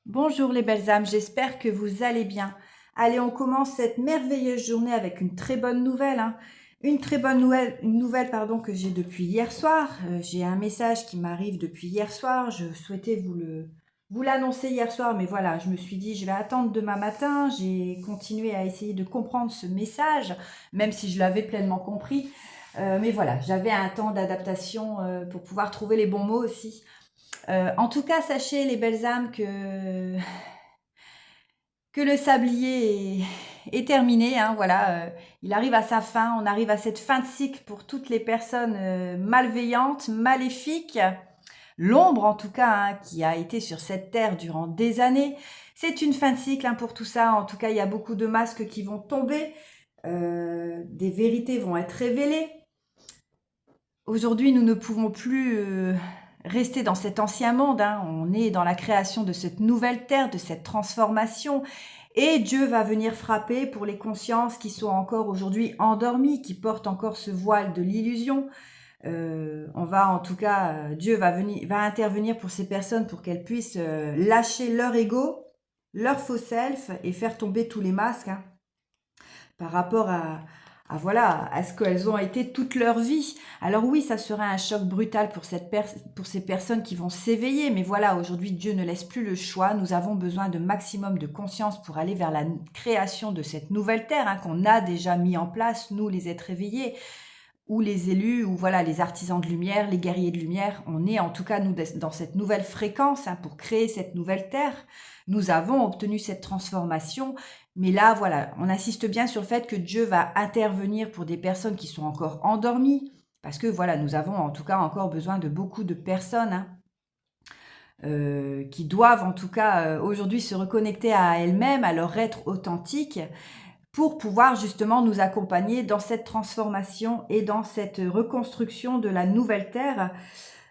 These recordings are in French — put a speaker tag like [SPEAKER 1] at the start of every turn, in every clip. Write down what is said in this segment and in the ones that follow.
[SPEAKER 1] Bonjour les belles âmes, j'espère que vous allez bien. Allez, on commence cette merveilleuse journée avec une très bonne nouvelle, hein. Une très bonne nouvelle, pardon, que j'ai depuis hier soir. J'ai un message qui m'arrive depuis hier soir. Je souhaitais vous l'annoncer hier soir, mais voilà, je me suis dit je vais attendre demain matin. J'ai continué à essayer de comprendre ce message, même si je l'avais pleinement compris. Mais voilà, j'avais un temps d'adaptation pour pouvoir trouver les bons mots aussi. En tout cas, sachez les belles âmes que le sablier est terminé, hein, voilà, il arrive à sa fin, on arrive à cette fin de cycle pour toutes les personnes malveillantes, maléfiques, l'ombre en tout cas, hein, qui a été sur cette terre durant des années. C'est une fin de cycle, hein, pour tout ça. En tout cas, il y a beaucoup de masques qui vont tomber, des vérités vont être révélées. Aujourd'hui, nous ne pouvons plus rester dans cet ancien monde, hein. On est dans la création de cette nouvelle terre, de cette transformation. Et Dieu va venir frapper pour les consciences qui sont encore aujourd'hui endormies, qui portent encore ce voile de l'illusion. On va en tout cas, Dieu va intervenir pour ces personnes pour qu'elles puissent lâcher leur ego, leur faux self et faire tomber tous les masques, hein, par rapport voilà, à ce qu'elles ont été toute leur vie. Alors oui, ça sera un choc brutal pour ces personnes qui vont s'éveiller, mais voilà, aujourd'hui, Dieu ne laisse plus le choix. Nous avons besoin de maximum de conscience pour aller vers la création de cette nouvelle terre, hein, qu'on a déjà mis en place, nous, les êtres éveillés, ou les élus, ou voilà, les artisans de lumière, les guerriers de lumière. On est en tout cas, nous, dans cette nouvelle fréquence, hein, pour créer cette nouvelle terre. Nous avons obtenu cette transformation, mais là, voilà, on insiste bien sur le fait que Dieu va intervenir pour des personnes qui sont encore endormies, parce que voilà, nous avons en tout cas encore besoin de beaucoup de personnes, hein, qui doivent en tout cas aujourd'hui se reconnecter à elles-mêmes, à leur être authentique, pour pouvoir justement nous accompagner dans cette transformation et dans cette reconstruction de la nouvelle terre.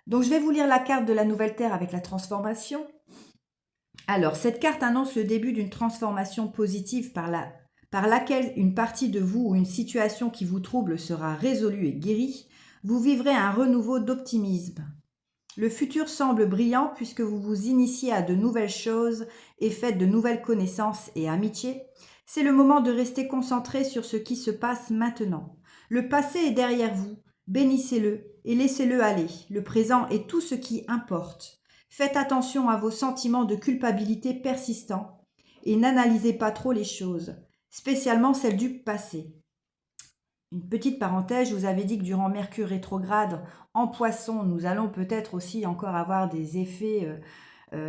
[SPEAKER 1] Donc je vais vous lire la carte de la nouvelle terre avec la transformation. Alors, cette carte annonce le début d'une transformation positive par laquelle une partie de vous ou une situation qui vous trouble sera résolue et guérie. Vous vivrez un renouveau d'optimisme. Le futur semble brillant puisque vous vous initiez à de nouvelles choses et faites de nouvelles connaissances et amitiés. C'est le moment de rester concentré sur ce qui se passe maintenant. Le passé est derrière vous, bénissez-le et laissez-le aller. Le présent est tout ce qui importe. Faites attention à vos sentiments de culpabilité persistants et n'analysez pas trop les choses, spécialement celles du passé. Une petite parenthèse, je vous avais dit que durant Mercure rétrograde en Poisson, nous allons peut-être aussi encore avoir des effets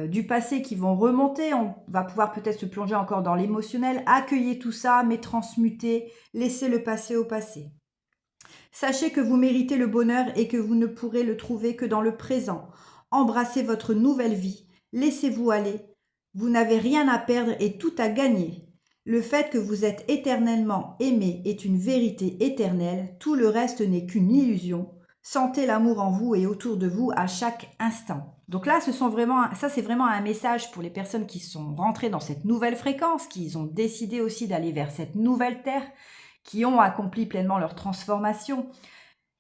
[SPEAKER 1] du passé qui vont remonter. On va pouvoir peut-être se plonger encore dans l'émotionnel. Accueillez tout ça, mais transmutez, laissez le passé au passé. Sachez que vous méritez le bonheur et que vous ne pourrez le trouver que dans le présent. Embrassez votre nouvelle vie, laissez-vous aller. Vous n'avez rien à perdre et tout à gagner. Le fait que vous êtes éternellement aimé est une vérité éternelle, tout le reste n'est qu'une illusion. Sentez l'amour en vous et autour de vous à chaque instant. Donc là, ça c'est vraiment un message pour les personnes qui sont rentrées dans cette nouvelle fréquence, qui ont décidé aussi d'aller vers cette nouvelle terre, qui ont accompli pleinement leur transformation.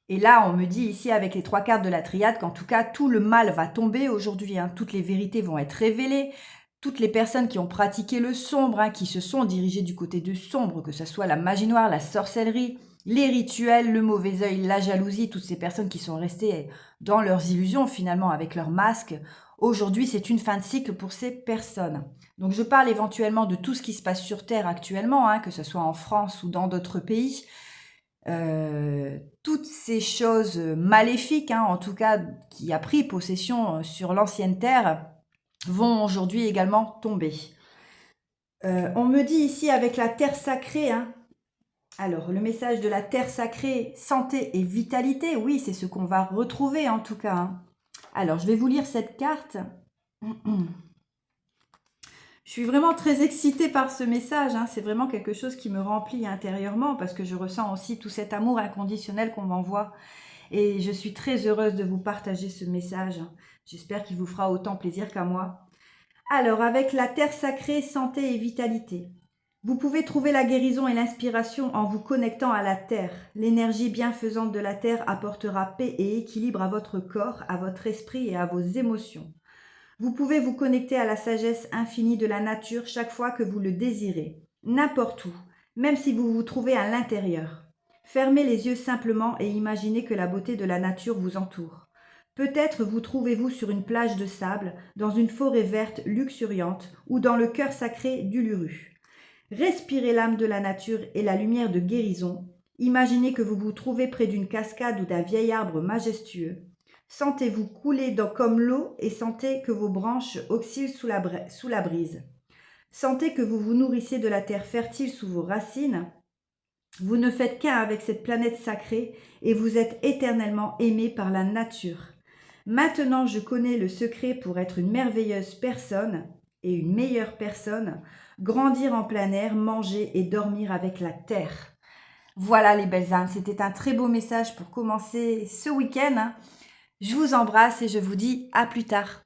[SPEAKER 1] Et là, on me dit ici avec les 3 cartes de la triade qu'en tout cas, tout le mal va tomber aujourd'hui, hein. Toutes les vérités vont être révélées. Toutes les personnes qui ont pratiqué le sombre, hein, qui se sont dirigées du côté du sombre, que ce soit la magie noire, la sorcellerie, les rituels, le mauvais œil, la jalousie, toutes ces personnes qui sont restées dans leurs illusions finalement avec leurs masques, aujourd'hui c'est une fin de cycle pour ces personnes. Donc je parle éventuellement de tout ce qui se passe sur Terre actuellement, hein, que ce soit en France ou dans d'autres pays. Toutes ces choses maléfiques, hein, en tout cas qui a pris possession sur l'ancienne terre, vont aujourd'hui également tomber. On me dit ici avec la terre sacrée, hein, alors le message de la terre sacrée, santé et vitalité, oui, c'est ce qu'on va retrouver en tout cas, hein. Alors je vais vous lire cette carte. Je suis vraiment très excitée par ce message, hein. C'est vraiment quelque chose qui me remplit intérieurement parce que je ressens aussi tout cet amour inconditionnel qu'on m'envoie. Et je suis très heureuse de vous partager ce message. J'espère qu'il vous fera autant plaisir qu'à moi. Alors, avec la terre sacrée, santé et vitalité. Vous pouvez trouver la guérison et l'inspiration en vous connectant à la terre. L'énergie bienfaisante de la terre apportera paix et équilibre à votre corps, à votre esprit et à vos émotions. Vous pouvez vous connecter à la sagesse infinie de la nature chaque fois que vous le désirez, n'importe où, même si vous vous trouvez à l'intérieur. Fermez les yeux simplement et imaginez que la beauté de la nature vous entoure. Peut-être vous trouvez-vous sur une plage de sable, dans une forêt verte luxuriante ou dans le cœur sacré d'Uluru. Respirez l'âme de la nature et la lumière de guérison. Imaginez que vous vous trouvez près d'une cascade ou d'un vieil arbre majestueux. Sentez-vous couler comme l'eau et sentez que vos branches oscillent sous la brise. Sentez que vous vous nourrissez de la terre fertile sous vos racines. Vous ne faites qu'un avec cette planète sacrée et vous êtes éternellement aimé par la nature. Maintenant, je connais le secret pour être une merveilleuse personne et une meilleure personne, grandir en plein air, manger et dormir avec la terre. Voilà les belles âmes, c'était un très beau message pour commencer ce week-end. Je vous embrasse et je vous dis à plus tard.